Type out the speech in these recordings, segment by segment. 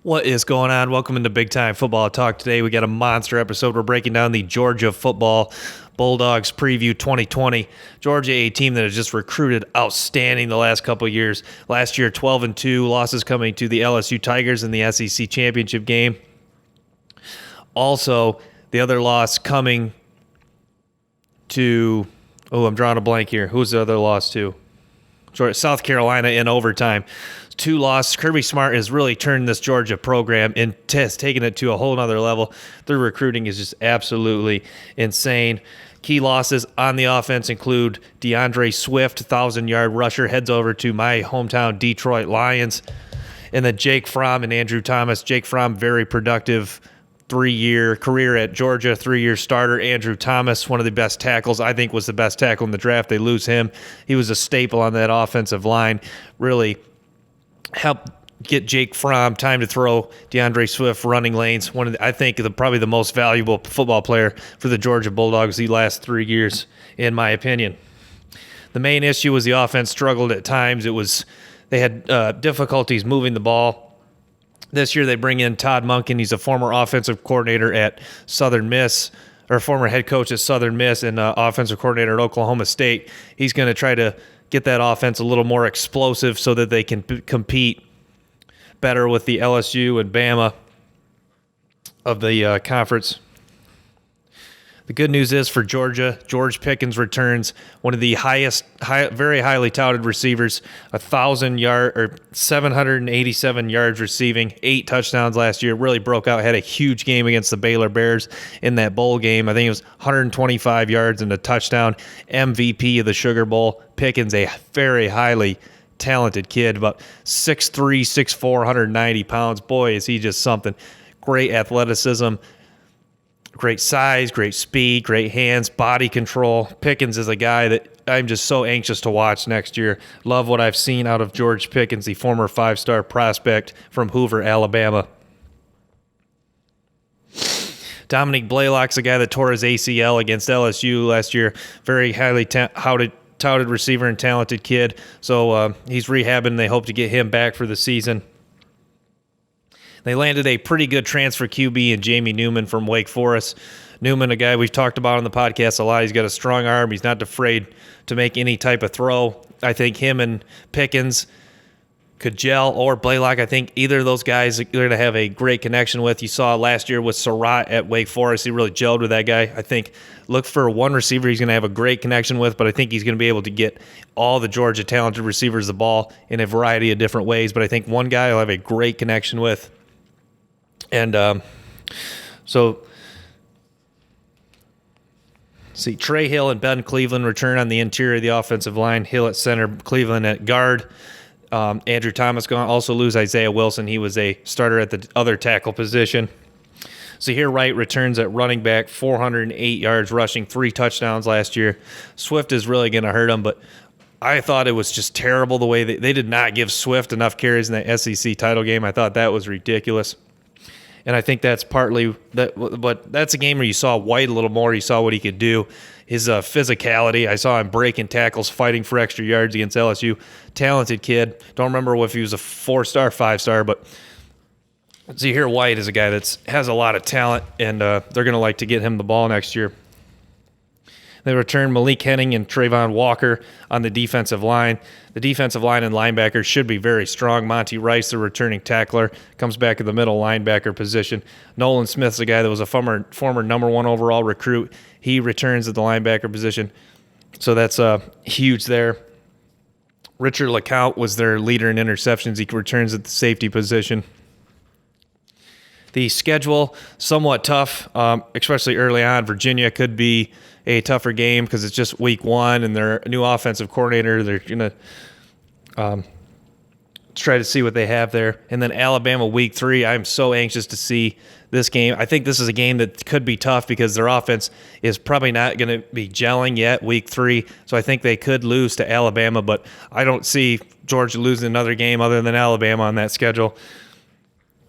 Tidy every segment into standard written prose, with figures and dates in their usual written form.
What is going on? Welcome into Big Time Football Talk. Today we got a monster episode. We're breaking down the Georgia Bulldogs preview 2020. Georgia, a team that has just recruited outstanding the last couple of years. Last year, 12-2, losses coming to the LSU Tigers in the SEC championship game. Also, the other loss coming to, I'm drawing a blank here. Who's the other loss to? South Carolina in overtime. 2 losses. Kirby Smart has really turned this Georgia program and has taken it to a whole nother level. Their recruiting is just absolutely insane. Key losses on the offense include DeAndre Swift, 1,000-yard rusher, heads over to my hometown Detroit Lions. And then Jake Fromm and Andrew Thomas. Jake Fromm, very productive 3-year career at Georgia, 3-year starter. Andrew Thomas, one of the best tackles, I think was the best tackle in the draft. They lose him. He was a staple on that offensive line. Really helped get Jake Fromm time to throw. DeAndre Swift running lanes. I think probably the most valuable football player for the Georgia Bulldogs the last 3 years, in my opinion. The main issue was the offense struggled at times. They had difficulties moving the ball. This year they bring in Todd Monken. He's a former offensive coordinator at Southern Miss, or former head coach at Southern Miss and offensive coordinator at Oklahoma State. He's going to try to get that offense a little more explosive so that they can compete better with the LSU and Bama of the conference. The good news is for Georgia, George Pickens returns, one of the very highly touted receivers, 787 yards receiving, 8 touchdowns last year. Really broke out, had a huge game against the Baylor Bears in that bowl game. I think it was 125 yards and a touchdown. MVP of the Sugar Bowl. Pickens, a very highly talented kid, about 6'3", 6'4", 190 pounds. Boy, is he just something. Great athleticism. Great size, great speed, great hands, body control. Pickens is a guy that I'm just so anxious to watch next year. Love what I've seen out of George Pickens, the former 5-star prospect from Hoover, Alabama. Dominique Blaylock's a guy that tore his ACL against LSU last year. Very highly touted receiver and talented kid. So he's rehabbing. They hope to get him back for the season. They landed a pretty good transfer QB in Jamie Newman from Wake Forest. Newman, a guy we've talked about on the podcast a lot. He's got a strong arm. He's not afraid to make any type of throw. I think him and Pickens could gel, or Blaylock. I think either of those guys they're going to have a great connection with. You saw last year with Surratt at Wake Forest. He really gelled with that guy. I think look for one receiver he's going to have a great connection with, but I think he's going to be able to get all the Georgia talented receivers the ball in a variety of different ways. But I think one guy will have a great connection with. And Trey Hill and Ben Cleveland return on the interior of the offensive line. Hill at center, Cleveland at guard. Andrew Thomas going to also lose Isaiah Wilson. He was a starter at the other tackle position. Zahir Wright returns at running back, 408 yards rushing, 3 touchdowns last year. Swift is really going to hurt him, but I thought it was just terrible the way they did not give Swift enough carries in that SEC title game. I thought that was ridiculous. And I think that's partly that, but that's a game where you saw White a little more. You saw what he could do, his physicality. I saw him breaking tackles, fighting for extra yards against LSU. Talented kid. Don't remember if he was a 4-star, 5-star, but Zahir White is a guy that has a lot of talent, and they're going to like to get him the ball next year. They return Malik Henning and Trayvon Walker on the defensive line. The defensive line and linebackers should be very strong. Monty Rice, the returning tackler, comes back in the middle linebacker position. Nolan Smith's a guy that was a former number 1 overall recruit. He returns at the linebacker position. So that's huge there. Richard LeCount was their leader in interceptions. He returns at the safety position. The schedule, somewhat tough, especially early on. Virginia could be a tougher game because it's just week 1 and their new offensive coordinator. They're going to try to see what they have there. And then Alabama week 3, I'm so anxious to see this game. I think this is a game that could be tough because their offense is probably not going to be gelling yet week 3. So I think they could lose to Alabama, but I don't see Georgia losing another game other than Alabama on that schedule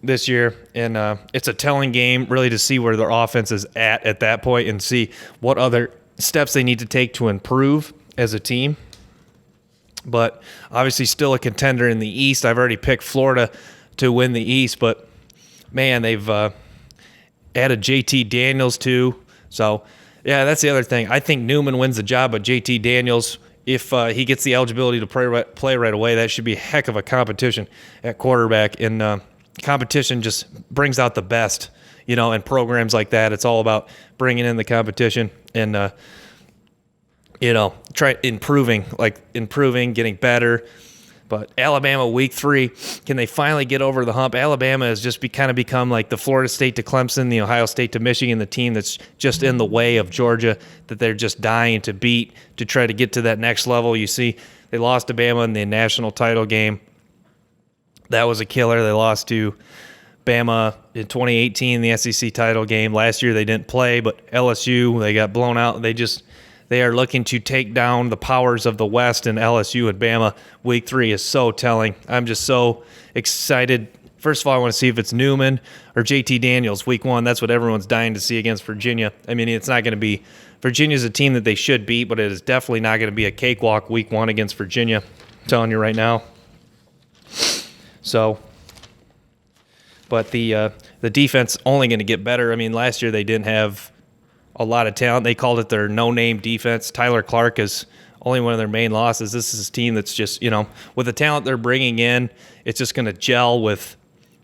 this year. And it's a telling game really to see where their offense is at that point and see what other steps they need to take to improve as a team. But obviously still a contender in the East. I've already picked Florida to win the East, but man, they've added JT Daniels too. So, yeah, that's the other thing. I think Newman wins the job, but JT Daniels, if he gets the eligibility to play right away, that should be a heck of a competition at quarterback. And competition just brings out the best, in programs like that. It's all about bringing in the competition and, try improving, getting better. But Alabama week 3, can they finally get over the hump? Alabama has just kind of become like the Florida State to Clemson, the Ohio State to Michigan, the team that's just in the way of Georgia, that they're just dying to beat to try to get to that next level. You see, they lost to Bama in the national title game. That was a killer. They lost to Bama in 2018 in the SEC title game. Last year they didn't play, but LSU, they got blown out. They are looking to take down the powers of the West, and LSU and Bama week 3 is so telling. I'm just so excited. First of all, I want to see if it's Newman or JT Daniels week 1. That's what everyone's dying to see against Virginia. I mean, it's not going to be – Virginia's a team that they should beat, but it is definitely not going to be a cakewalk week 1 against Virginia. I'm telling you right now. So, but the defense only going to get better. I mean, last year they didn't have – a lot of talent. They called it their no-name defense. Tyler Clark is only one of their main losses. This is a team that's just, with the talent they're bringing in, it's just going to gel with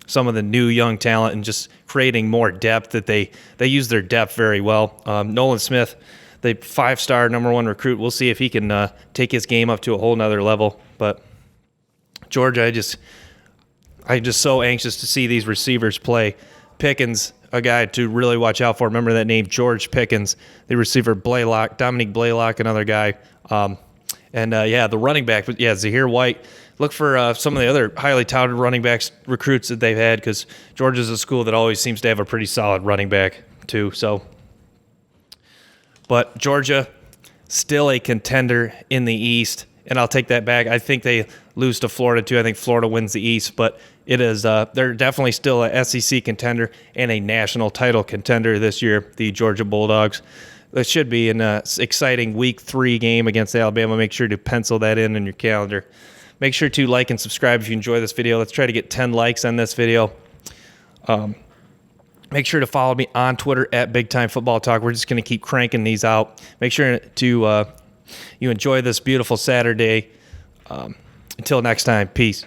some of the new young talent and just creating more depth. That they use their depth very well. Nolan Smith, the 5-star number 1 recruit, we'll see if he can take his game up to a whole nother level. But Georgia, I'm just so anxious to see these receivers play. Pickens, a guy to really watch out for. Remember that name, George Pickens, the receiver. Dominique Blaylock, another guy. The running back, Zahir White. Look for some of the other highly touted running backs recruits that they've had, because Georgia's a school that always seems to have a pretty solid running back too. So, but Georgia, still a contender in the East, and I'll take that back. I think they lose to Florida too. I think Florida wins the East, but it is they're definitely still a SEC contender and a national title contender this year, the Georgia Bulldogs. That should be an exciting week 3 game against Alabama. Make sure to pencil that in your calendar. Make sure to like and subscribe if you enjoy this video. Let's try to get 10 likes on this video. Make sure to follow me on Twitter at Big Time Football Talk. We're just going to keep cranking these out. Make sure to you enjoy this beautiful Saturday. Until next time, peace.